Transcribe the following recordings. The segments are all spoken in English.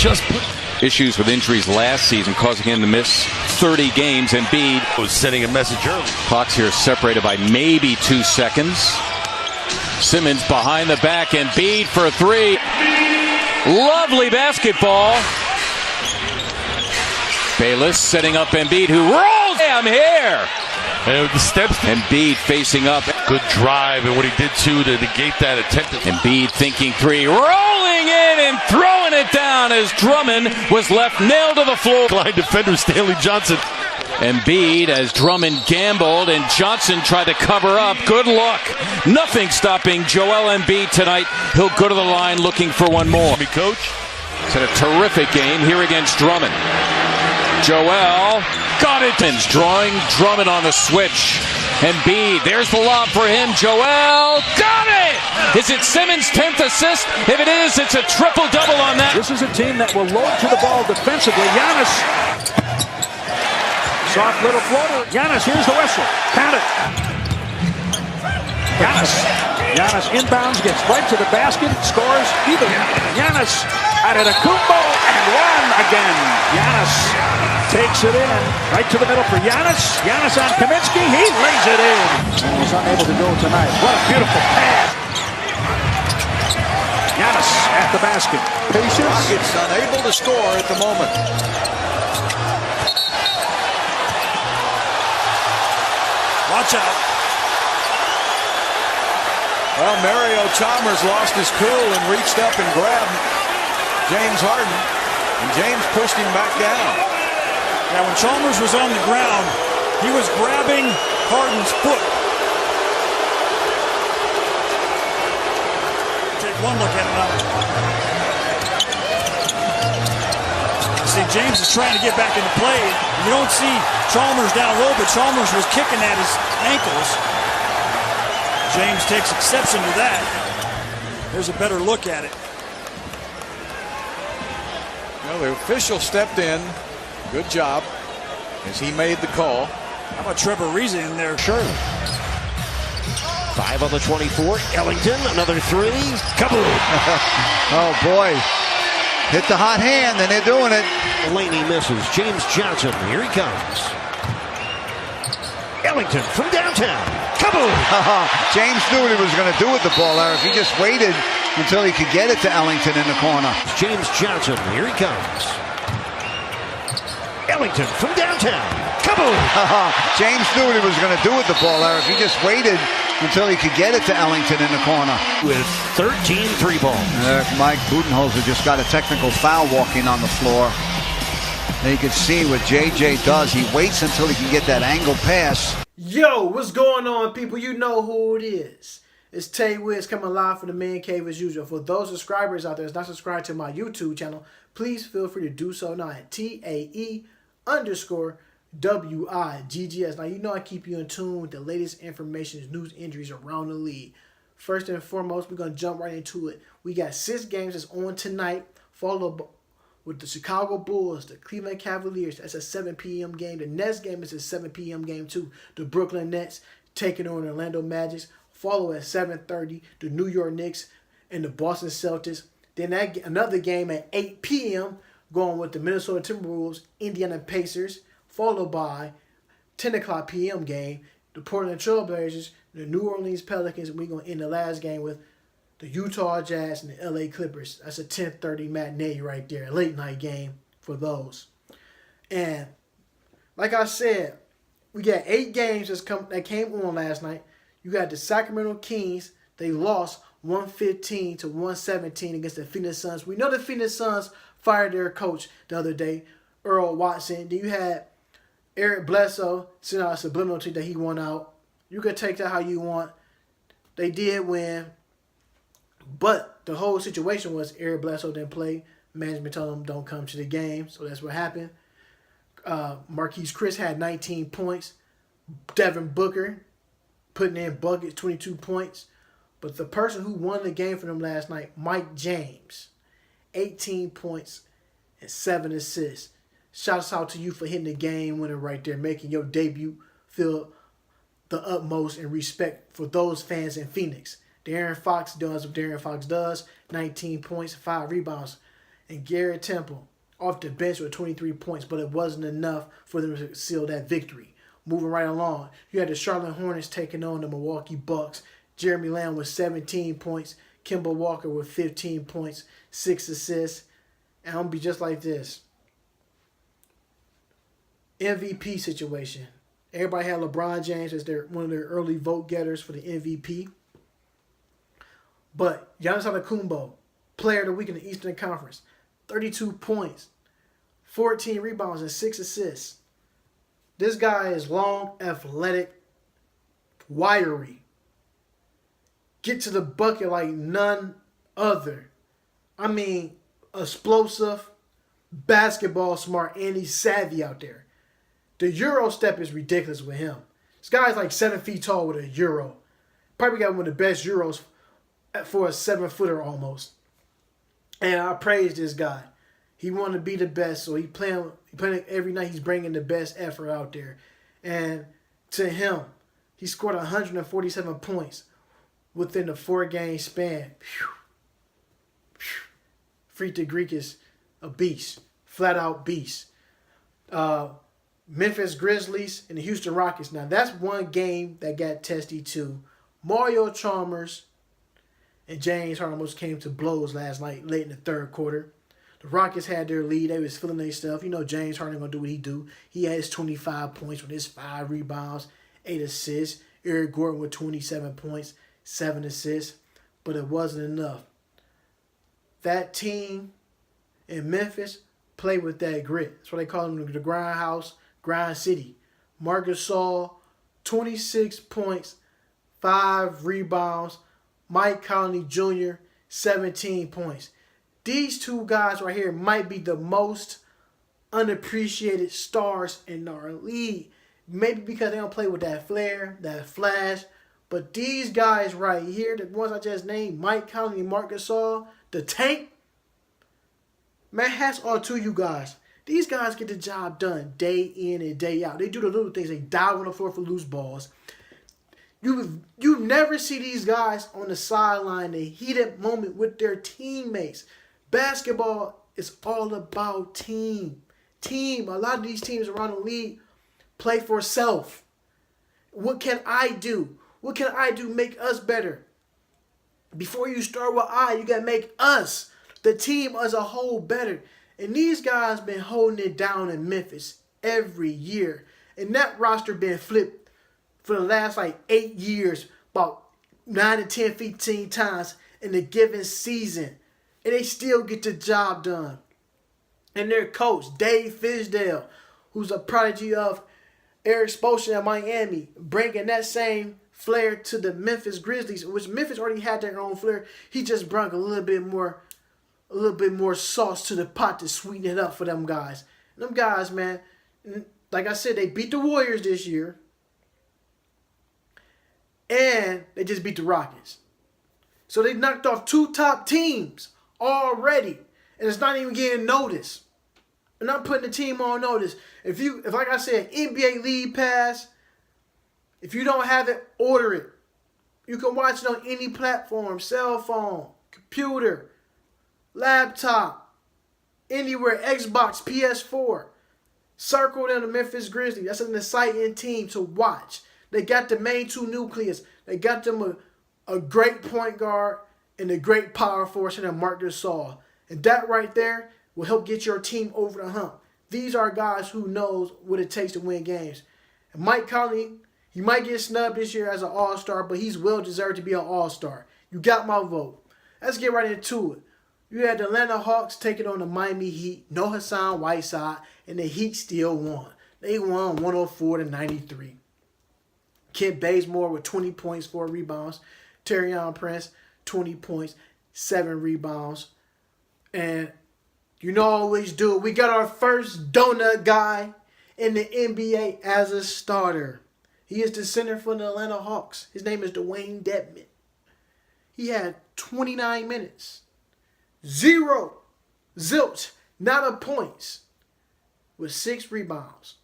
just issues with injuries last season, causing him to miss 30 games. Embiid was sending a message early. Clock's here separated by maybe 2 seconds. Simmons behind the back. Embiid for 3. Lovely basketball. Bayless setting up Embiid, who rolls. I'm here. And the steps. Embiid facing up. Good drive, and what he did too to negate that attempt. Embiid thinking 3, rolling in and throwing it down as Drummond was left nailed to the floor. Line defender Stanley Johnson. Embiid as Drummond gambled and Johnson tried to cover up. Good luck. Nothing stopping Joel Embiid tonight. He'll go to the line looking for one more. Coach. He's had a terrific game here against Drummond. Joel got it. Drawing Drummond on the switch. Embiid, there's the lob for him. Joel got it! Is it Simmons' 10th assist? If it is, it's a triple-double on that. This is a team that will load to the ball defensively. Giannis. Soft little floater. Giannis, here's the whistle. Count it. Giannis inbounds, gets right to the basket, scores even. Giannis Antetokounmpo and one again. Giannis takes it in, right to the middle for Giannis. Giannis on Kaminsky, he lays it in. And he's unable to go tonight. What a beautiful pass. Giannis at the basket. Patience. Rockets unable to score at the moment. Watch out. Well, Mario Chalmers lost his cool and reached up and grabbed James Harden, and James pushed him back down. Yeah, when Chalmers was on the ground, he was grabbing Harden's foot. Take one look at it now. See, James is trying to get back into play. You don't see Chalmers down low, but Chalmers was kicking at his ankles. James takes exception to that. There's a better look at it. Well, the official stepped in. Good job as he made the call. How about Trevor Ariza in there? Sure. 5 on the 24. Ellington, another 3. Kaboom! Oh, boy. Hit the hot hand, and they're doing it. Laney misses. James Johnson, here he comes. Ellington from downtown. Kaboom! James knew what he was going to do with the ball, Eric. He just waited until he could get it to Ellington in the corner. James Johnson, here he comes. Ellington from downtown. Kaboom! James knew what he was going to do with the ball, Eric. He just waited until he could get it to Ellington in the corner. With 13 3-balls. Mike Budenholzer just got a technical foul walking on the floor. And you can see what JJ does. He waits until he can get that angle pass. Yo, what's going on, people? You know who it is. It's Tae Wiggs coming live from the Man Cave as usual. For those subscribers out there that's not subscribed to my YouTube channel, please feel free to do so now at TAE_WIGGS. Now, you know I keep you in tune with the latest information, news, injuries around the league. First and foremost, we're going to jump right into it. We got 6 games that's on tonight, followed with the Chicago Bulls, the Cleveland Cavaliers. That's a 7 p.m. game. The Nets game is a 7 p.m. game too. The Brooklyn Nets taking on Orlando Magic. Follow at 7:30. The New York Knicks and the Boston Celtics. Then another game at 8 p.m. going with the Minnesota Timberwolves, Indiana Pacers. Followed by 10 o'clock p.m. game, the Portland Trailblazers, the New Orleans Pelicans. And we're going to end the last game with the Utah Jazz and the LA Clippers. That's a 10:30 matinee right there, a late night game for those. And like I said, we got 8 games that came on last night. You got the Sacramento Kings. They lost 115 to 117 against the Phoenix Suns. We know the Phoenix Suns fired their coach the other day, Earl Watson. Then you had Eric Bledsoe sent out a subliminal tweet that he won out. You can take that how you want. They did win. But the whole situation was Eric Bledsoe didn't play. Management told him don't come to the game. So that's what happened. Marquise Chris had 19 points. Devin Booker putting in buckets, 22 points. But the person who won the game for them last night, Mike James, 18 points and 7 assists. Shouts out to you for hitting the game winner right there, making your debut feel the utmost in respect for those fans in Phoenix. De'Aaron Fox does what De'Aaron Fox does, 19 points, 5 rebounds. and Garrett Temple off the bench with 23 points, but it wasn't enough for them to seal that victory. Moving right along, you had the Charlotte Hornets taking on the Milwaukee Bucks. Jeremy Lamb with 17 points, Kemba Walker with 15 points, 6 assists. And I'm going to be just like this. MVP situation. Everybody had LeBron James as one of their early vote getters for the MVP. But Giannis Antetokounmpo, player of the week in the Eastern Conference, 32 points, 14 rebounds, and 6 assists. This guy is long, athletic, wiry. Get to the bucket like none other. I mean, explosive, basketball smart, and he's savvy out there. The Euro step is ridiculous with him. This guy's like 7 feet tall with a Euro. Probably got one of the best Euros for a 7-footer almost. And I praise this guy. He wanted to be the best, so he playing every night. He's bringing the best effort out there. And to him, he scored 147 points within the 4-game span. Frita Greek is a beast, flat out beast. Memphis Grizzlies and the Houston Rockets. Now that's one game that got testy too. Mario Chalmers and James Harden almost came to blows last night, late in the third quarter. The Rockets had their lead. They was feeling their stuff. You know James Harden gonna do what he do. He had his 25 points with his 5 rebounds, 8 assists. Eric Gordon with 27 points, 7 assists. But it wasn't enough. That team in Memphis played with that grit. That's why they call them the Grindhouse, Grind City. Marc Gasol, 26 points, 5 rebounds. Mike Conley Jr., 17 points. These two guys right here might be the most unappreciated stars in our league. Maybe because they don't play with that flair, that flash. But these guys right here, the ones I just named, Mike Conley and Marc Gasol, the tank, man, hats off to you guys. These guys get the job done day in and day out. They do the little things. They dive on the floor for loose balls. You never see these guys on the sideline in a heated moment with their teammates. Basketball is all about team. Team. A lot of these teams around the league play for self. What can I do? What can I do to make us better? Before you start with you got to make us, the team as a whole, better. And these guys been holding it down in Memphis every year. And that roster been flipped for the last 8 years, about 9 to 10, 15 times in a given season. And they still get the job done. And their coach, Dave Fisdale, who's a prodigy of Eric Spoelstra at Miami, bringing that same flair to the Memphis Grizzlies, which Memphis already had their own flair. He just brought a little bit more sauce to the pot to sweeten it up for them guys. And them guys, man, like I said, they beat the Warriors this year. And they just beat the Rockets. So they knocked off 2 top teams already. And it's not even getting noticed. And I'm putting the team on notice. If like I said, NBA League Pass, if you don't have it, order it. You can watch it on any platform, cell phone, computer, laptop, anywhere, Xbox, PS4. Circle them the Memphis Grizzlies. That's an exciting team to watch. They got the main 2 nucleus. They got them a great point guard and a great power force in Marc Gasol. And that right there will help get your team over the hump. These are guys who knows what it takes to win games. And Mike Conley, he might get snubbed this year as an all-star, but he's well-deserved to be an all-star. You got my vote. Let's get right into it. You had the Atlanta Hawks taking on the Miami Heat. No Hassan Whiteside, and the Heat still won. They won 104-93. Kent Bazemore with 20 points, 4 rebounds. Taurean Prince, 20 points, 7 rebounds. And you know I always do it. We got our first donut guy in the NBA as a starter. He is the center for the Atlanta Hawks. His name is Dwayne Dedmon. He had 29 minutes. 0. Zilch. Not a points. With 6 rebounds.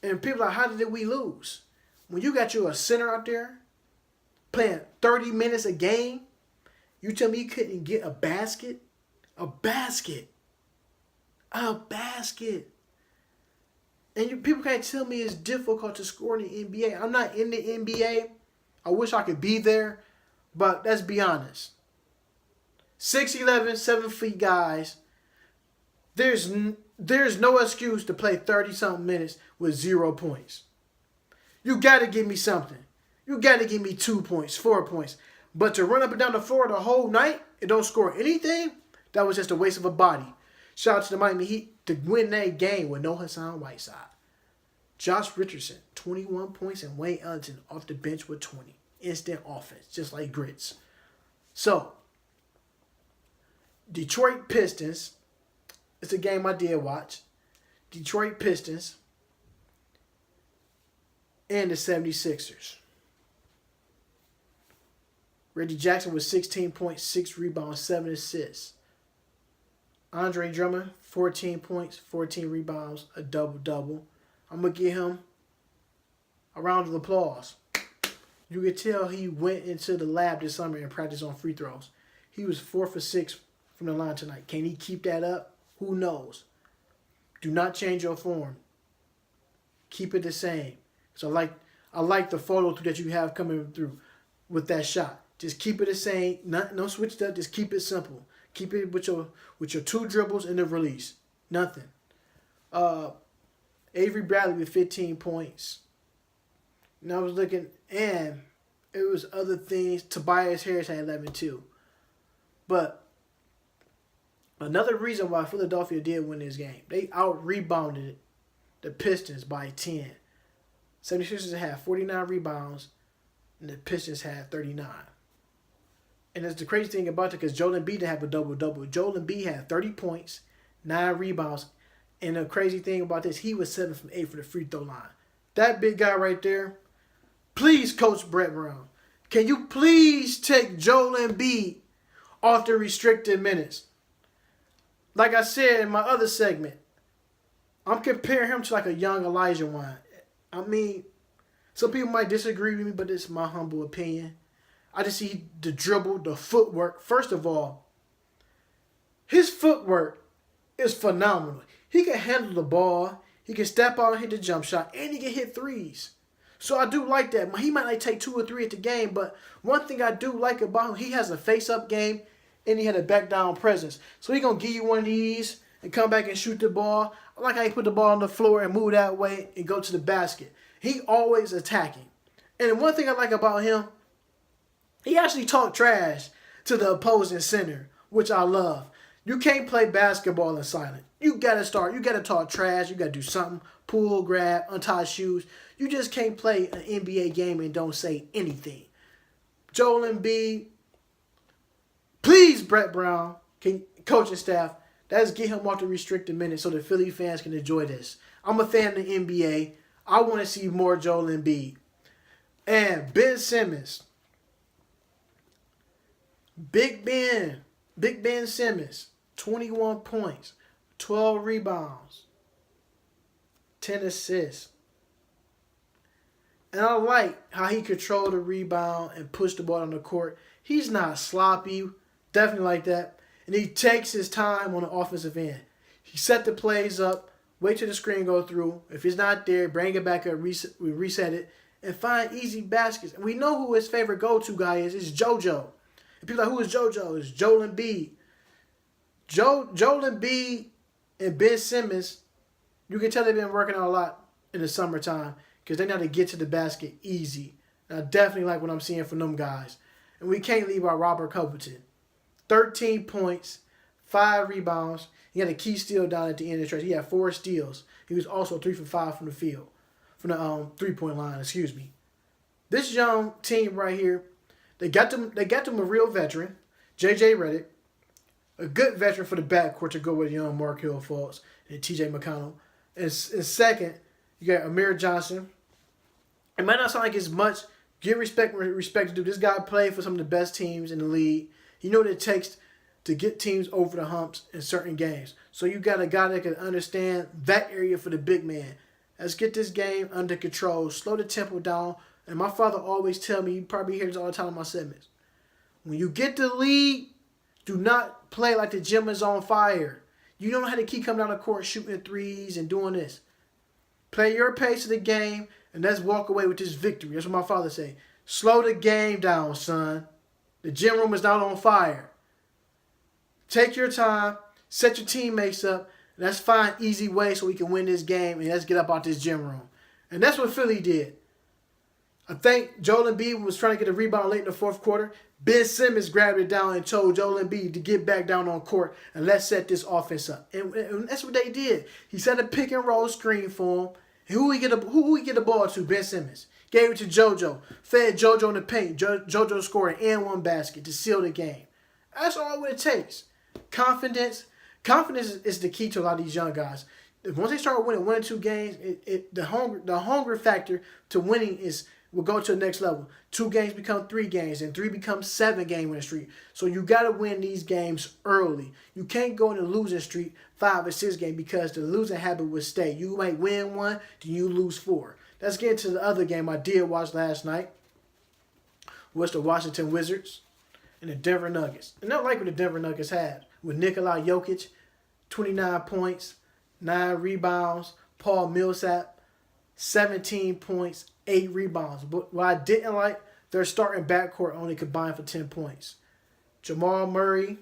And people are like, how did we lose? When you got you a center out there playing 30 minutes a game, you tell me you couldn't get a basket A basket. A basket. And people can't tell me it's difficult to score in the NBA. I'm not in the NBA. I wish I could be there. But let's be honest. 6'11", 7 feet guys. There's no excuse to play 30-something minutes with 0 points. You got to give me something. You got to give me 2 points, 4 points. But to run up and down the floor the whole night and don't score anything, that was just a waste of a body. Shout out to the Miami Heat to win that game with no Hassan Whiteside. Josh Richardson, 21 points, and Wayne Ellington off the bench with 20. Instant offense, just like grits. So, Detroit Pistons, it's a game I did watch. Detroit Pistons and the 76ers. Reggie Jackson with 16 points, 6 rebounds, 7 assists. Andre Drummond, 14 points, 14 rebounds, a double-double. I'm going to give him a round of applause. You could tell he went into the lab this summer and practiced on free throws. He was 4 for 6 from the line tonight. Can he keep that up? Who knows? Do not change your form. Keep it the same. So I like the follow through that you have coming through with that shot. Just keep it the same. No switch up. Just keep it simple. Keep it with your 2 dribbles and the release. Nothing. Avery Bradley with 15 points. And I was looking, and it was other things. Tobias Harris had 11 too. But another reason why Philadelphia did win this game, they out-rebounded the Pistons by 10. 76ers had 49 rebounds, and the Pistons had 39. And that's the crazy thing about it, because Joel Embiid didn't have a double-double. Joel Embiid had 30 points, 9 rebounds, and the crazy thing about this, he was 7 from 8 for the free throw line. That big guy right there, please, Coach Brett Brown, can you please take Joel Embiid off the restricted minutes? Like I said in my other segment, I'm comparing him to like a young Elijah Wan. I mean, some people might disagree with me, but it's my humble opinion. I just see the dribble, the footwork. First of all, his footwork is phenomenal. He can handle the ball. He can step out and hit the jump shot, and he can hit threes. So I do like that. He might like take 2 or 3 at the game, but one thing I do like about him, he has a face-up game, and he had a back-down presence. So he's going to give you one of these and come back and shoot the ball. I like how he put the ball on the floor and move that way and go to the basket. He always attacking. And one thing I like about him, he actually talked trash to the opposing center, which I love. You can't play basketball in silence. You got to start. You got to talk trash. You got to do something. Pull, grab, untie shoes. You just can't play an NBA game and don't say anything. Joel Embiid, please, Brett Brown, coaching staff, let's get him off the restricted minutes so the Philly fans can enjoy this. I'm a fan of the NBA. I want to see more Joel Embiid. And Ben Simmons. Big Ben Simmons, 21 points, 12 rebounds, 10 assists. And I like how he controlled the rebound and pushed the ball on the court. He's not sloppy, definitely like that. And he takes his time on the offensive end. He set the plays up, wait till the screen go through. If it's not there, bring it back up, reset it, and find easy baskets. And we know who his favorite go-to guy is. It's JoJo. And people are like, who is JoJo? It's Joel Embiid. Joel Embiid and Ben Simmons, you can tell they've been working out a lot in the summertime because they know how to get to the basket easy. And I definitely like what I'm seeing from them guys. And we can't leave out Robert Covington. 13 points, 5 rebounds. He had a key steal down at the end of the stretch. He had 4 steals. He was also 3 for 5 from the field. From the 3-point line, excuse me. This young team right here, they got them a real veteran, J.J. Redick, a good veteran for the backcourt to go with young Markelle Fultz and T.J. McConnell. And second, you got Amir Johnson. It might not sound like it's much. Give respect where respect to do. This guy played for some of the best teams in the league. He knows what it takes to get teams over the humps in certain games. So you got a guy that can understand that area for the big man. Let's get this game under control. Slow the tempo down. And my father always tell me, you probably hear this all the time in my segments. When you get the lead, do not play like the gym is on fire. You don't have to keep coming down the court shooting threes and doing this. Play your pace of the game, and let's walk away with this victory. That's what my father say. Slow the game down, son. The gym room is not on fire. Take your time, set your teammates up, and let's find easy ways so we can win this game, and let's get up out this gym room. And that's what Philly did. I think Joel Embiid was trying to get a rebound late in the fourth quarter. Ben Simmons grabbed it down and told Joel Embiid to get back down on court and let's set this offense up. And that's what they did. He set a pick and roll screen for him. And who we get the ball to? Ben Simmons. Gave it to JoJo. Fed JoJo in the paint. JoJo scored an and one basket to seal the game. That's all it takes. Confidence. Confidence is the key to a lot of these young guys. Once they start winning 1 or 2 games, the hunger factor to winning will go to the next level. 2 games become 3 games, and 3 becomes 7-game winning streak. So you got to win these games early. You can't go in a losing streak 5 or 6 games because the losing habit will stay. You might win 1, then you lose 4. Let's get into the other game I did watch last night. Was the Washington Wizards and the Denver Nuggets. And I like what the Denver Nuggets had with Nikola Jokic, 29 points, 9 rebounds. Paul Millsap, 17 points, 8 rebounds. But what I didn't like, their starting backcourt only combined for 10 points. Jamal Murray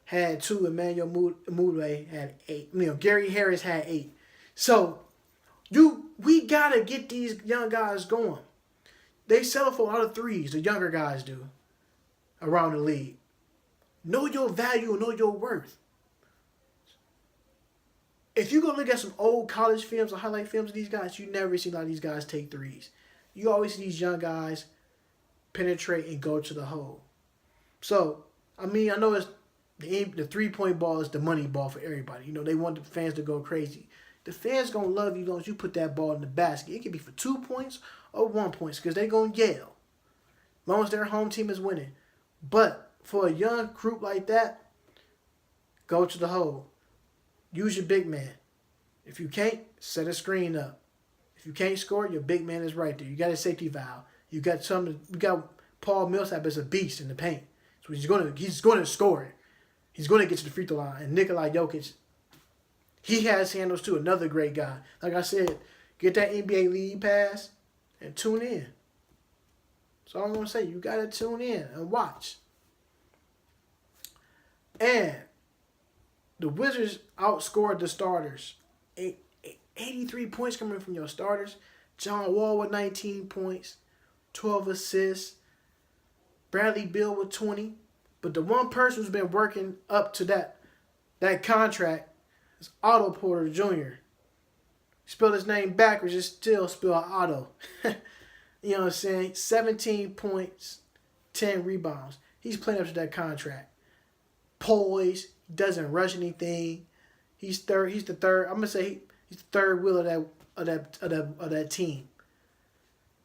had 2. Emmanuel Mudiay had 8. Gary Harris had 8. So we got to get these young guys going. They settle for a lot of threes, the younger guys do, around the league. Know your value and know your worth. If you go look at some old college films or highlight films of these guys, you never see a lot of these guys take threes. You always see these young guys penetrate and go to the hole. So, I know it's the three-point ball is the money ball for everybody. They want the fans to go crazy. The fans going to love you as long as you put that ball in the basket. It can be for 2 points or 1 point because they're going to yell. As long as their home team is winning. But for a young group like that, go to the hole. Use your big man. If you can't, set a screen up. If you can't score, your big man is right there. You got a safety valve. You got Paul Millsap as a beast in the paint. So he's going to score. He's going to get to the free throw line. And Nikola Jokic, he has handles too. Another great guy. Like I said, get that NBA League Pass and tune in. That's all I'm going to say. You got to tune in and watch. And the Wizards outscored the starters. 83 points coming from your starters. John Wall with 19 points, 12 assists. Bradley Beal with 20. But the one person who's been working up to that contract is Otto Porter Jr. Spell his name backwards, it's still spelled Otto. You know what I'm saying? 17 points, 10 rebounds. He's playing up to that contract. Poised, doesn't rush anything. He's the third. I'm gonna say he's the third wheel of that team.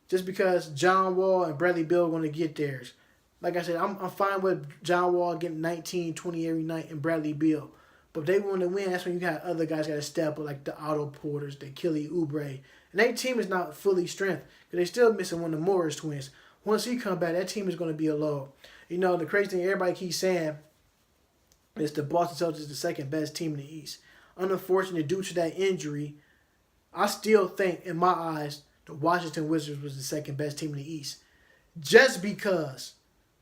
Just because John Wall and Bradley Beal are gonna get theirs. Like I said, I'm fine with John Wall getting 19, 20 every night and Bradley Beal. But if they want to win, that's when you got other guys got to step up, like the Otto Porters, the Kelly Oubre. And that team is not fully strength because they're still missing one of the Morris twins. Once he come back, that team is going to be a low. The crazy thing everybody keeps saying is the Boston Celtics is the second best team in the East. Unfortunately, due to that injury, I still think, in my eyes, the Washington Wizards was the second best team in the East. Just because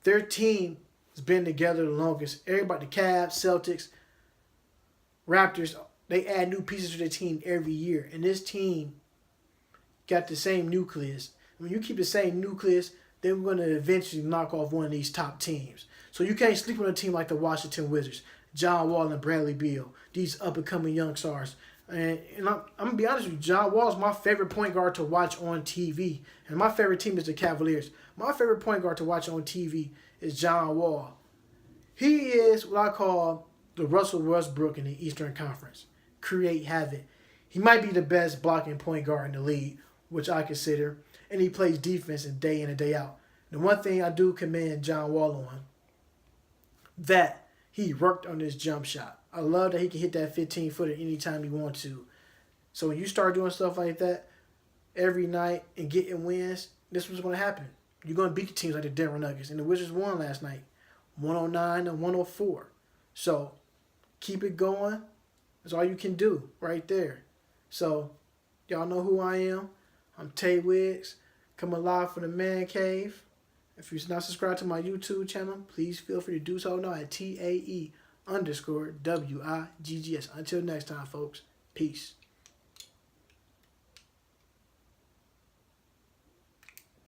their team has been together the longest. Everybody, the Cavs, Celtics, Raptors, they add new pieces to their team every year. And this team got the same nucleus. When you keep the same nucleus, they're going to eventually knock off one of these top teams. So you can't sleep on a team like the Washington Wizards, John Wall and Bradley Beal, these up-and-coming young stars. And I'm going to be honest with you, John Wall is my favorite point guard to watch on TV. And my favorite team is the Cavaliers. My favorite point guard to watch on TV is John Wall. He is what I call the Russell Westbrook in the Eastern Conference. Create havoc. He might be the best blocking point guard in the league, which I consider. And he plays defense day in and day out. The one thing I do commend John Wall on, that he worked on his jump shot. I love that he can hit that 15-footer anytime he wants to. So when you start doing stuff like that every night and getting wins, this is what's going to happen. You're going to beat the teams like the Denver Nuggets. And the Wizards won last night, 109 and 104. So keep it going. That's all you can do right there. So y'all know who I am. I'm Tae Wiggs, coming live from the Man Cave. If you're not subscribed to my YouTube channel, please feel free to do so now at TAE_WIGGS. Until next time, folks. Peace.